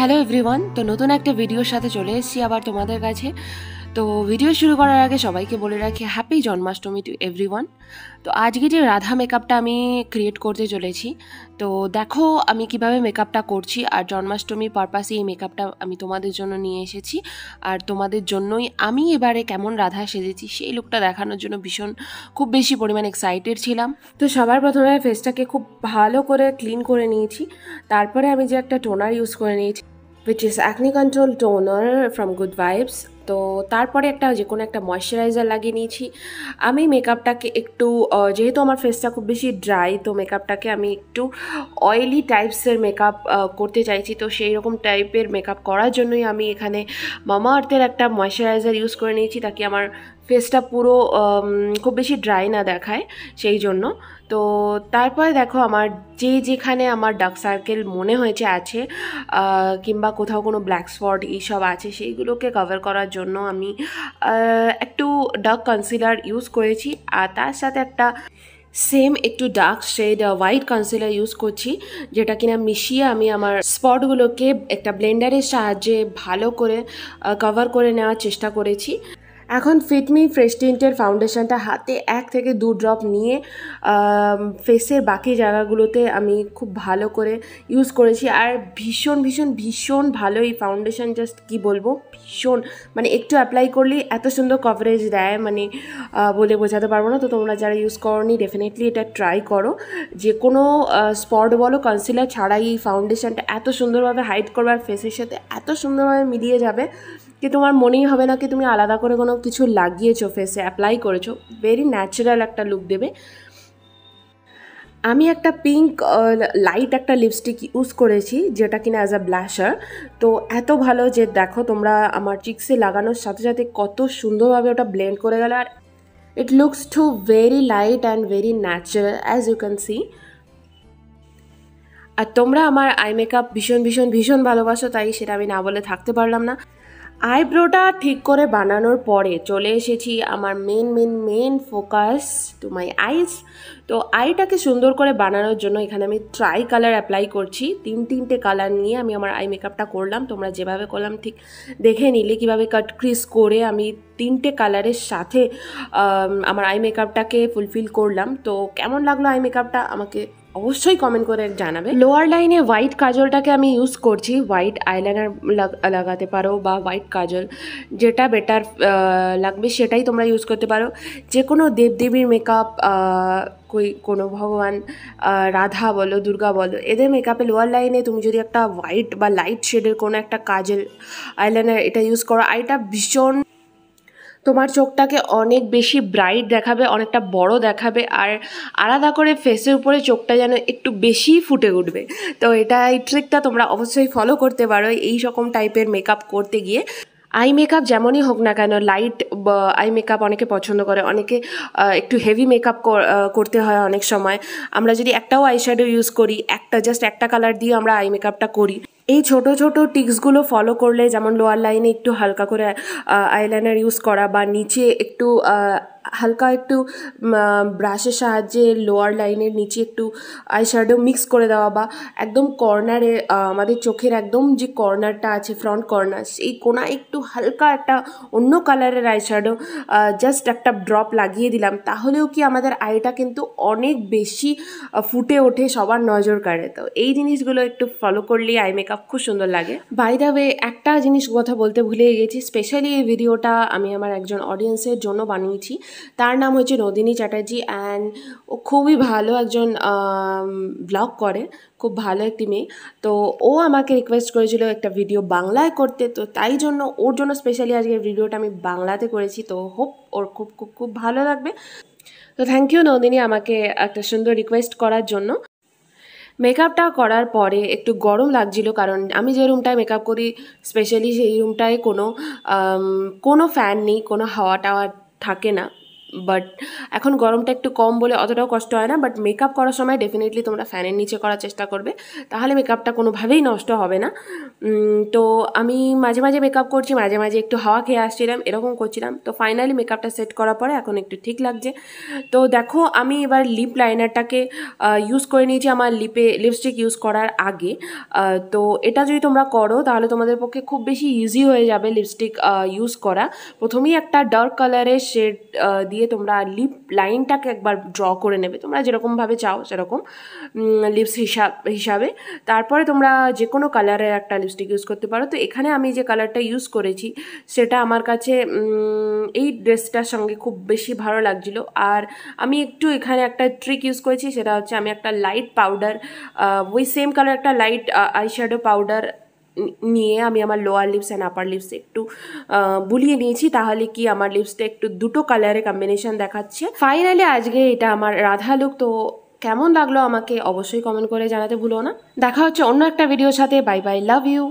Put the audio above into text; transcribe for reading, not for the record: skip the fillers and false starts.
Hello everyone, তো নতুন একটা ভিডিওর সাথে চলে এসেছি আবার তোমাদের কাছে। তো ভিডিও শুরু করার আগে সবাইকে বলে রাখি হ্যাপি জন্মাষ্টমী টু এভরিওয়ান। তো আজকে যে রাধা মেকআপটা আমি ক্রিয়েট করতে চলেছি, তো দেখো আমি কিভাবে মেকআপটা করছি। আর জন্মাষ্টমী পারপাসে এই মেকআপটা আমি তোমাদের জন্য নিয়ে এসেছি, আর তোমাদের জন্যই আমি এবারে কেমন রাধা সেজেছি সেই লুকটা দেখানোর জন্য খুব বেশি পরিমাণ এক্সাইটেড ছিলাম। তো সবার প্রথমে ফেসটাকে খুব ভালো করে ক্লিন করে নিয়েছি। তারপরে আমি যে একটা টোনার ইউজ করে নিয়েছি, which is acne control toner from Good Vibes। তো তারপরে যে কোনো একটা ময়শ্চারাইজার লাগিয়ে নিয়েছি। আমি মেকআপটাকে একটু যেহেতু আমার ফেসটা খুব বেশি ড্রাই, তো মেকআপটাকে আমি একটু অয়েলি টাইপসের মেকআপ করতে চাইছি। তো সেই রকম টাইপের মেকআপ করার জন্যই আমি এখানে মামা আর্থের একটা ময়শ্চারাইজার ইউজ করে নিয়েছি, তাকে আমার ফেসটা পুরো খুব বেশি ড্রাই না দেখায় সেই জন্য। তো তারপরে দেখো আমার যেখানে আমার ডার্ক সার্কেল মনে হয়েছে আছে, কিংবা কোথাও কোনো ব্ল্যাক স্পট এইসব আছে, সেইগুলোকে কভার করার জন্য আমি একটু ডার্ক কনসিলার ইউজ করেছি। আর তার সাথে একটু dark shade white concealer use করছি, যেটা কিনা মিশিয়ে আমি আমার স্পটগুলোকে একটা ব্লেন্ডারের সাহায্যে ভালো করে কভার করে নেওয়ার চেষ্টা করেছি। এখন ফিটমি ফ্রেশ টিন্টের ফাউন্ডেশনটা হাতে 1 থেকে 2 ড্রপ নিয়ে ফেসের বাকি জায়গাগুলোতে আমি খুব ভালো করে ইউজ করেছি। আর ভীষণ ভীষণ ভীষণ ভালো এই ফাউন্ডেশন, জাস্ট কি বলবো, ভীষণ মানে একটু অ্যাপ্লাই করলেই এত সুন্দর কভারেজ দেয়, মানে বলে বোঝাতে পারবো না। তো তোমরা যারা ইউজ করোনি ডেফিনেটলি এটা ট্রাই করো। যে কোনো স্পট বলো, কনসিলার ছাড়াই এই ফাউন্ডেশনটা এত সুন্দরভাবে হাইড করবে আর ফেসের সাথে এত সুন্দরভাবে মিলিয়ে যাবে কি তোমার মনেই হবে না কি তুমি আলাদা করে কোনো কিছু লাগিয়েছো, ফেসে অ্যাপ্লাই করেছো। ভেরি ন্যাচারাল একটা লুক দেবে। আমি একটা পিঙ্ক লাইট একটা লিপস্টিক ইউজ করেছি, যেটা কিনা অ্যাজ আ ব্লাশার। তো এত ভালো যে দেখো তোমরা আমার চিক্সে লাগানোর সাথে সাথে কত সুন্দরভাবে ওটা ব্লেন্ড করে গেল। আর it looks to very light and very natural as you can see. আর তোমরা আমার আই মেকআপ ভীষণ ভীষণ ভীষণ ভালোবাসো, তাই সেটা আমি না বলে থাকতে পারলাম না। আইব্রোটা ঠিক করে বানানোর পরে চলে এসেছি আমার মেন ফোকাস টু মাই আইস। তো আইটাকে সুন্দর করে বানানোর জন্য এখানে আমি ট্রাই কালার অ্যাপ্লাই করছি। 3টে কালার নিয়ে আমি আমার আই মেকআপটা করলাম। তোমরা যেভাবে করলাম ঠিক দেখে নিলে কীভাবে কাট ক্রিজ করে আমি 3টে কালারের সাথে আমার আই মেকআপটাকে ফুলফিল করলাম। তো কেমন লাগলো আই মেকআপটা আমাকে অবশ্যই কমেন্ট করে জানাবে। লোয়ার লাইনে হোয়াইট কাজলটাকে আমি ইউজ করছি। হোয়াইট আইলাইনার লাগাতে পারো বা হোয়াইট কাজল, যেটা বেটার লাগবে সেটাই তোমরা ইউজ করতে পারো। যে কোনো দেবদেবীর মেকআপ, কোনো ভগবান, রাধা বলো, দুর্গা বলো, এদের মেকআপে লোয়ার লাইনে তুমি যদি একটা হোয়াইট বা লাইট শেডের কোনো একটা কাজল আইলাইনার এটা ইউজ করো, আইটা ভীষণ তোমার চোখটাকে অনেক বেশি ব্রাইট দেখাবে, অনেকটা বড় দেখাবে, আর আলাদা করে ফেসের উপরে চোখটা যেন একটু বেশি ফুটে উঠবে। তো এই ট্রিকটা তোমরা অবশ্যই ফলো করতে পারো এই রকম টাইপের মেকআপ করতে গিয়ে। আই মেকআপ যেমনই হোক না কেন, লাইট আই মেকআপ অনেকে পছন্দ করে, অনেকে একটু হেভি মেকআপ করতে হয়। অনেক সময় আমরা যদি একটাও আইশ্যাডো ইউজ করি, জাস্ট একটা কালার দিয়ে আমরা আই মেকআপটা করি, এই ছোট ছোট টিক্সগুলো ফলো করলে, যেমন লোয়ার লাইনে একটু হালকা করে আইলাইনার ইউজ করা, বা নিচে একটু হালকা একটু ব্রাশের সাহায্যে লোয়ার লাইনের নিচে একটু আইশ্যাডো মিক্স করে দেওয়া, বা একদম কর্নারে আমাদের চোখের একদম যে কর্নারটা আছে, ফ্রন্ট কর্নার, সেই কোণা একটু হালকা একটা অন্য কালারের আইশ্যাডো জাস্ট একটা ড্রপ লাগিয়ে দিলাম, তাহলেও কি আমাদের আইটা কিন্তু অনেক বেশি ফুটে ওঠে, সবার নজর কাড়ে। তো এই জিনিসগুলো একটু ফলো করলেই আই মেকআপ খুব সুন্দর লাগে। বাই দ্য ওয়ে, একটা জিনিস কথা বলতে ভুলে গেছি, স্পেশালি এই ভিডিওটা আমি আমার একজন অডিয়েন্সের জন্য বানিয়েছি। তার নাম হচ্ছে নন্দিনী চ্যাটার্জি, অ্যান্ড ও খুবই ভালো একজন ব্লগ করে, খুব ভালো একটি মেয়ে। তো ও আমাকে রিকোয়েস্ট করেছিল একটা ভিডিও বাংলায় করতে, তো তাই জন্য ওর জন্য স্পেশালি আজকে ভিডিওটা আমি বাংলাতে করেছি। তো হোপ ওর খুব খুব খুব ভালো লাগবে। তো থ্যাংক ইউ নন্দিনী আমাকে একটা সুন্দর রিকোয়েস্ট করার জন্য। মেকআপটা করার পরে একটু গরম লাগছিল, কারণ আমি যে রুমটায় মেকআপ করি স্পেশালি সেই রুমটায় কোনো ফ্যান নেই, কোনো হাওয়া টাওয়া থাকে না, বাট এখন গরমটা একটু কম বলে অতটাও কষ্ট হয় না, বাট মেকআপ করার সময় ডেফিনেটলি তোমরা ফ্যানের নিচে করার চেষ্টা করবে, তাহলে মেকআপটা কোনোভাবেই নষ্ট হবে না। তো আমি মাঝে মাঝে মেকআপ করছি, মাঝে মাঝে একটু হাওয়া খেয়ে আসছিলাম, এরকম করছিলাম। তো ফাইনালি মেকআপটা সেট করার পরে এখন একটু ঠিক লাগছে। তো দেখো আমি এবার লিপ লাইনারটাকে ইউজ করে নিয়েছি আমার লিপস্টিক ইউজ করার আগে। তো এটা যদি তোমরা করো তাহলে তোমাদের পক্ষে খুব বেশি ইজি হয়ে যাবে লিপস্টিক ইউজ করা। প্রথমেই একটা ডার্ক কালারের শেড দিয়ে তোমরা লিপ লাইনটাকে একবার ড্র করে নেবে, তোমরা যেরকমভাবে চাও সেরকম লিপস হিসাবে। তারপরে তোমরা যে কোনো কালারের একটা লিপস্টিক ইউজ করতে পারো। তো এখানে আমি যে কালারটা ইউজ করেছি সেটা আমার কাছে এই ড্রেসটার সঙ্গে খুব বেশি ভালো লাগছিল। আর আমি একটু এখানে একটা ট্রিক ইউজ করেছি, সেটা হচ্ছে আমি একটা লাইট পাউডার, ওই সেম কালার একটা লাইট আইশ্যাডো পাউডার নিয়ে আমি আমার লোয়ার লিপস অ্যান্ড আপার লিপসে একটু বুলিয়ে নিয়েছি, তাহলে কি আমার লিপসটা একটু দুটো কালারে কম্বিনেশন দেখাচ্ছে। ফাইনালি আজকে এটা আমার রাধা লুক। তো কেমন লাগলো আমাকে অবশ্যই কমেন্ট করে জানাতে ভুলো না। দেখা হচ্ছে অন্য একটা ভিডিওর সাথে। Bye bye, love you.